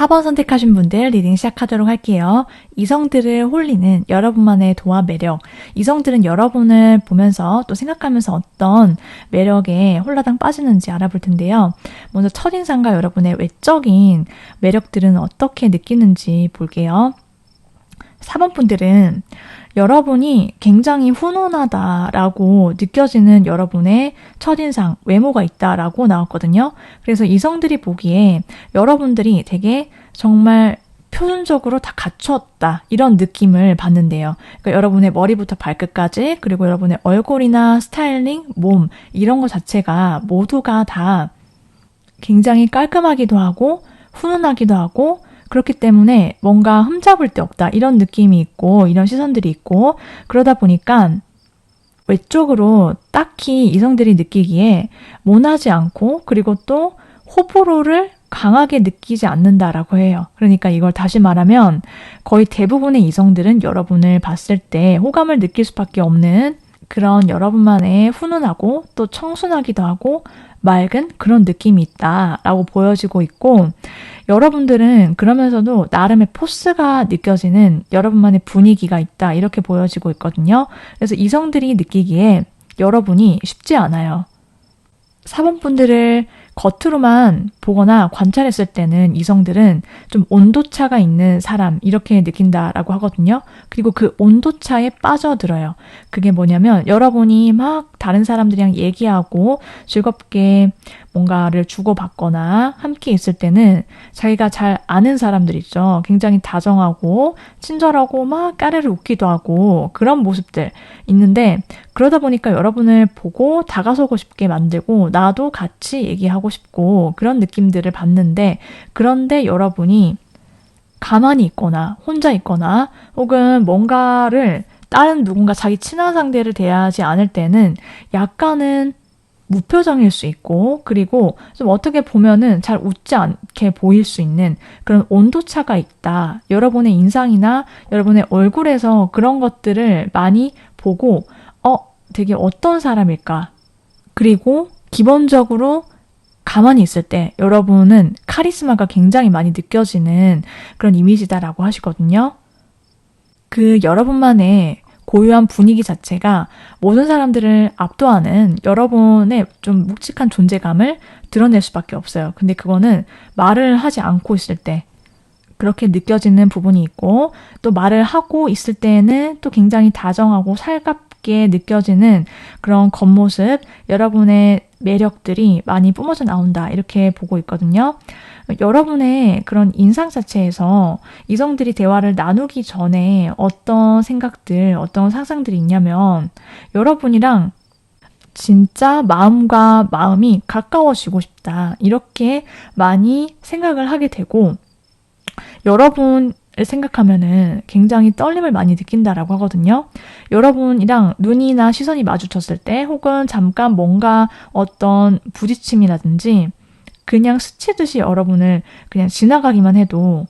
4번 선택하신 분들 리딩 시작하도록 할게요. 이성들을 홀리는 여러분만의 도화 매력. 이성들은 여러분을 보면서 또 생각하면서 어떤 매력에 홀라당 빠지는지 알아볼 텐데요. 먼저 첫인상과 여러분의 외적인 매력들은 어떻게 느끼는지 볼게요. 4번 분들은 여러분이 굉장히 훈훈하다라고 느껴지는 여러분의 첫인상, 외모가 있다라고 나왔거든요. 그래서 이성들이 보기에 여러분들이 되게 정말 표준적으로 다 갖췄다 이런 느낌을 받는데요. 그러니까 여러분의 머리부터 발끝까지 그리고 여러분의 얼굴이나 스타일링, 몸 이런 것 자체가 모두가 다 굉장히 깔끔하기도 하고 훈훈하기도 하고 그렇기 때문에 뭔가 흠잡을 데 없다 이런 느낌이 있고 이런 시선들이 있고 그러다 보니까 외적으로 딱히 이성들이 느끼기에 모나지 않고 그리고 또 호불호를 강하게 느끼지 않는다라고 해요. 그러니까 이걸 다시 말하면 거의 대부분의 이성들은 여러분을 봤을 때 호감을 느낄 수밖에 없는 그런 여러분만의 훈훈하고 또 청순하기도 하고 맑은 그런 느낌이 있다라고 보여지고 있고 여러분들은 그러면서도 나름의 포스가 느껴지는 여러분만의 분위기가 있다 이렇게 보여지고 있거든요. 그래서 이성들이 느끼기에 여러분이 쉽지 않아요. 4번 분들을 겉으로만 보거나 관찰했을 때는 이성들은 좀 온도차가 있는 사람 이렇게 느낀다라고 하거든요. 그리고 그 온도차에 빠져들어요. 그게 뭐냐면 여러분이 막 다른 사람들이랑 얘기하고 즐겁게 뭔가를 주고받거나 함께 있을 때는 자기가 잘 아는 사람들 있죠. 굉장히 다정하고 친절하고 막 까르르 웃기도 하고 그런 모습들 있는데 그러다 보니까 여러분을 보고 다가서고 싶게 만들고 나도 같이 얘기하고 싶고 그런 느낌들을 받는데 그런데 여러분이 가만히 있거나 혼자 있거나 혹은 뭔가를 다른 누군가 자기 친한 상대를 대하지 않을 때는 약간은 무표정일 수 있고 그리고 좀 어떻게 보면은 잘 웃지 않게 보일 수 있는 그런 온도차가 있다. 여러분의 인상이나 여러분의 얼굴에서 그런 것들을 많이 보고 되게 어떤 사람일까? 그리고 기본적으로 가만히 있을 때 여러분은 카리스마가 굉장히 많이 느껴지는 그런 이미지다라고 하시거든요. 그 여러분만의 고유한 분위기 자체가 모든 사람들을 압도하는 여러분의 좀 묵직한 존재감을 드러낼 수밖에 없어요. 근데 그거는 말을 하지 않고 있을 때 그렇게 느껴지는 부분이 있고 또 말을 하고 있을 때는 또 굉장히 다정하고 살갑게 느껴지는 그런 겉모습, 여러분의 매력들이 많이 뿜어져 나온다 이렇게 보고 있거든요. 여러분의 그런 인상 자체에서 이성들이 대화를 나누기 전에 어떤 생각들, 어떤 상상들이 있냐면 여러분이랑 진짜 마음과 마음이 가까워지고 싶다. 이렇게 많이 생각을 하게 되고 여러분을 생각하면은 굉장히 떨림을 많이 느낀다라고 하거든요. 여러분이랑 눈이나 시선이 마주쳤을 때 혹은 잠깐 뭔가 어떤 부딪힘이라든지 그냥 스치듯이 여러분을 그냥 지나가기만 해도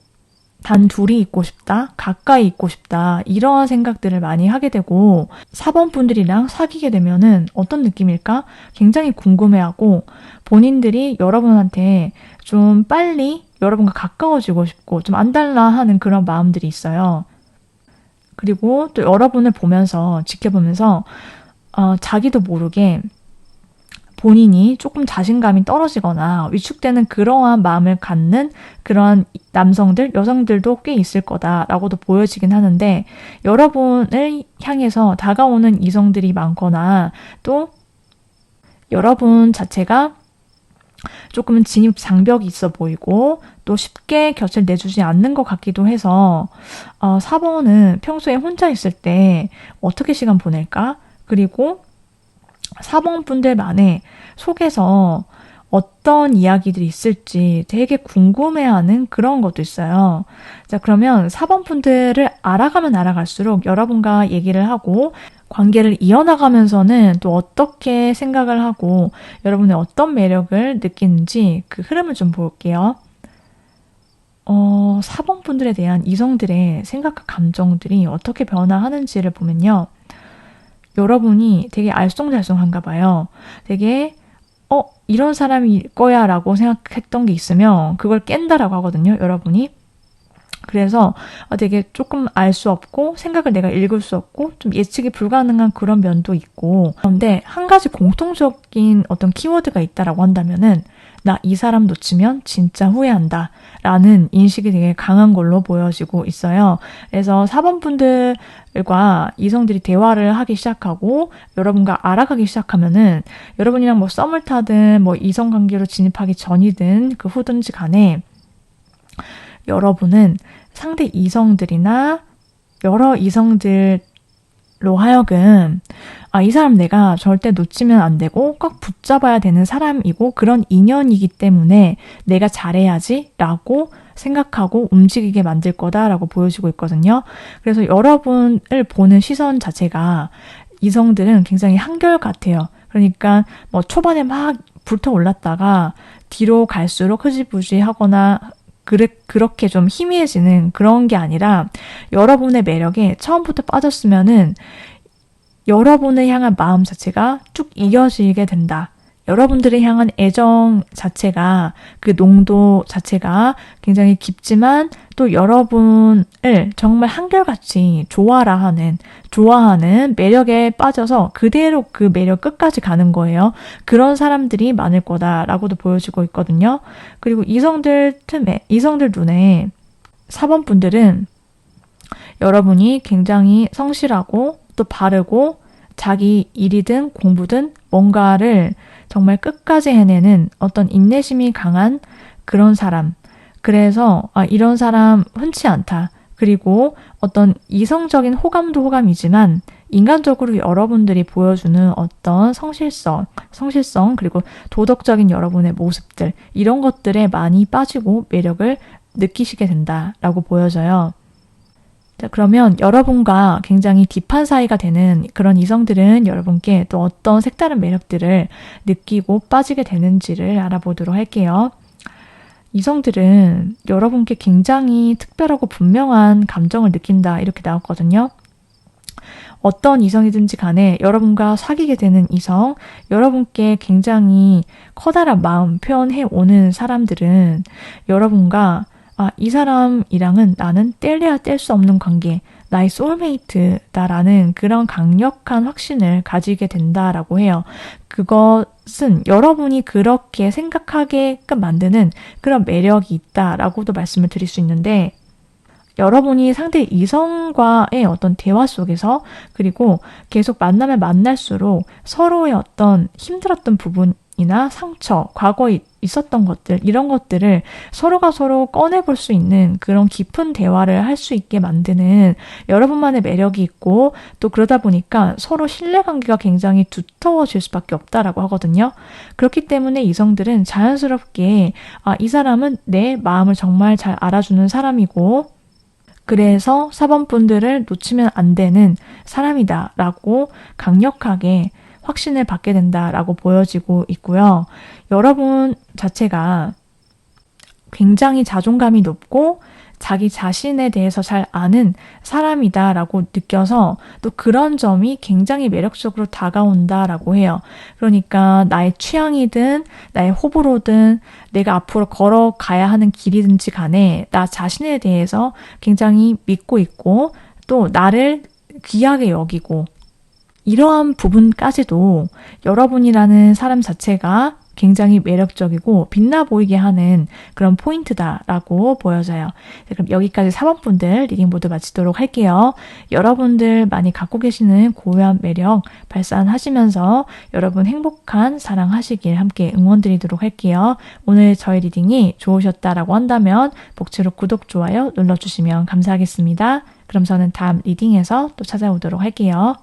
단 둘이 있고 싶다, 가까이 있고 싶다 이러한 생각들을 많이 하게 되고 4번 분들이랑 사귀게 되면은 어떤 느낌일까? 굉장히 궁금해하고 본인들이 여러분한테 좀 빨리 여러분과 가까워지고 싶고 좀 안달나 하는 그런 마음들이 있어요. 그리고 또 여러분을 보면서 지켜보면서 자기도 모르게 본인이 조금 자신감이 떨어지거나 위축되는 그러한 마음을 갖는 그러한 남성들, 여성들도 꽤 있을 거다라고도 보여지긴 하는데 여러분을 향해서 다가오는 이성들이 많거나 또 여러분 자체가 조금은 진입 장벽이 있어 보이고 또 쉽게 곁을 내주지 않는 것 같기도 해서 4번은 평소에 혼자 있을 때 어떻게 시간 보낼까? 그리고 4번 분들만의 속에서 어떤 이야기들이 있을지 되게 궁금해하는 그런 것도 있어요. 자, 그러면 4번 분들을 알아가면 알아갈수록 여러분과 얘기를 하고 관계를 이어나가면서는 또 어떻게 생각을 하고 여러분의 어떤 매력을 느끼는지 그 흐름을 좀 볼게요. 4번 분들에 대한 이성들의 생각과 감정들이 어떻게 변화하는지를 보면요. 여러분이 되게 알쏭달쏭한가 봐요. 되게 이런 사람일 거야 라고 생각했던 게 있으면 그걸 깬다라고 하거든요, 여러분이. 그래서 되게 조금 알 수 없고 생각을 내가 읽을 수 없고 좀 예측이 불가능한 그런 면도 있고, 그런데 한 가지 공통적인 어떤 키워드가 있다라고 한다면은 나 이 사람 놓치면 진짜 후회한다 라는 인식이 되게 강한 걸로 보여지고 있어요. 그래서 4번 분들과 이성들이 대화를 하기 시작하고 여러분과 알아가기 시작하면은 여러분이랑 뭐 썸을 타든 뭐 이성관계로 진입하기 전이든 그 후든지 간에 여러분은 상대 이성들이나 여러 이성들로 하여금 이 사람 내가 절대 놓치면 안 되고 꼭 붙잡아야 되는 사람이고 그런 인연이기 때문에 내가 잘해야지 라고 생각하고 움직이게 만들 거다라고 보여지고 있거든요. 그래서 여러분을 보는 시선 자체가 이성들은 굉장히 한결같아요. 그러니까 뭐 초반에 막 불타올랐다가 뒤로 갈수록 흐지부지하거나 그렇게 좀 희미해지는 그런 게 아니라 여러분의 매력에 처음부터 빠졌으면은 여러분을 향한 마음 자체가 쭉 이어지게 된다. 여러분들을 향한 애정 자체가 그 농도 자체가 굉장히 깊지만 또 여러분을 정말 한결같이 좋아하는 매력에 빠져서 그대로 그 매력 끝까지 가는 거예요. 그런 사람들이 많을 거다라고도 보여지고 있거든요. 그리고 이성들 눈에 4번 분들은 여러분이 굉장히 성실하고 또 바르고 자기 일이든 공부든 뭔가를 정말 끝까지 해내는 어떤 인내심이 강한 그런 사람. 그래서 이런 사람 흔치 않다. 그리고 어떤 이성적인 호감도 호감이지만 인간적으로 여러분들이 보여주는 어떤 성실성 그리고 도덕적인 여러분의 모습들 이런 것들에 많이 빠지고 매력을 느끼시게 된다라고 보여져요. 자, 그러면 여러분과 굉장히 딥한 사이가 되는 그런 이성들은 여러분께 또 어떤 색다른 매력들을 느끼고 빠지게 되는지를 알아보도록 할게요. 이성들은 여러분께 굉장히 특별하고 분명한 감정을 느낀다 이렇게 나왔거든요. 어떤 이성이든지 간에 여러분과 사귀게 되는 이성, 여러분께 굉장히 커다란 마음 표현해 오는 사람들은 여러분과 이 사람이랑은 나는 뗄래야 뗄 수 없는 관계, 나의 소울메이트다라는 그런 강력한 확신을 가지게 된다라고 해요. 그것은 여러분이 그렇게 생각하게끔 만드는 그런 매력이 있다라고도 말씀을 드릴 수 있는데, 여러분이 상대 이성과의 어떤 대화 속에서 그리고 계속 만나면 만날수록 서로의 어떤 힘들었던 부분이나 상처, 과거에 있었던 것들, 이런 것들을 서로가 서로 꺼내볼 수 있는 그런 깊은 대화를 할 수 있게 만드는 여러분만의 매력이 있고, 또 그러다 보니까 서로 신뢰관계가 굉장히 두터워질 수밖에 없다라고 하거든요. 그렇기 때문에 이성들은 자연스럽게 이 사람은 내 마음을 정말 잘 알아주는 사람이고 그래서 4번 분들을 놓치면 안 되는 사람이다라고 강력하게 확신을 받게 된다라고 보여지고 있고요. 여러분 자체가 굉장히 자존감이 높고 자기 자신에 대해서 잘 아는 사람이다라고 느껴서 또 그런 점이 굉장히 매력적으로 다가온다라고 해요. 그러니까 나의 취향이든 나의 호불호든 내가 앞으로 걸어가야 하는 길이든지 간에 나 자신에 대해서 굉장히 믿고 있고 또 나를 귀하게 여기고 이러한 부분까지도 여러분이라는 사람 자체가 굉장히 매력적이고 빛나 보이게 하는 그런 포인트다라고 보여져요. 그럼 여기까지 4번 분들 리딩 모두 마치도록 할게요. 여러분들 많이 갖고 계시는 고유한 매력 발산하시면서 여러분 행복한 사랑하시길 함께 응원드리도록 할게요. 오늘 저희 리딩이 좋으셨다라고 한다면 복채로 구독, 좋아요 눌러주시면 감사하겠습니다. 그럼 저는 다음 리딩에서 또 찾아오도록 할게요.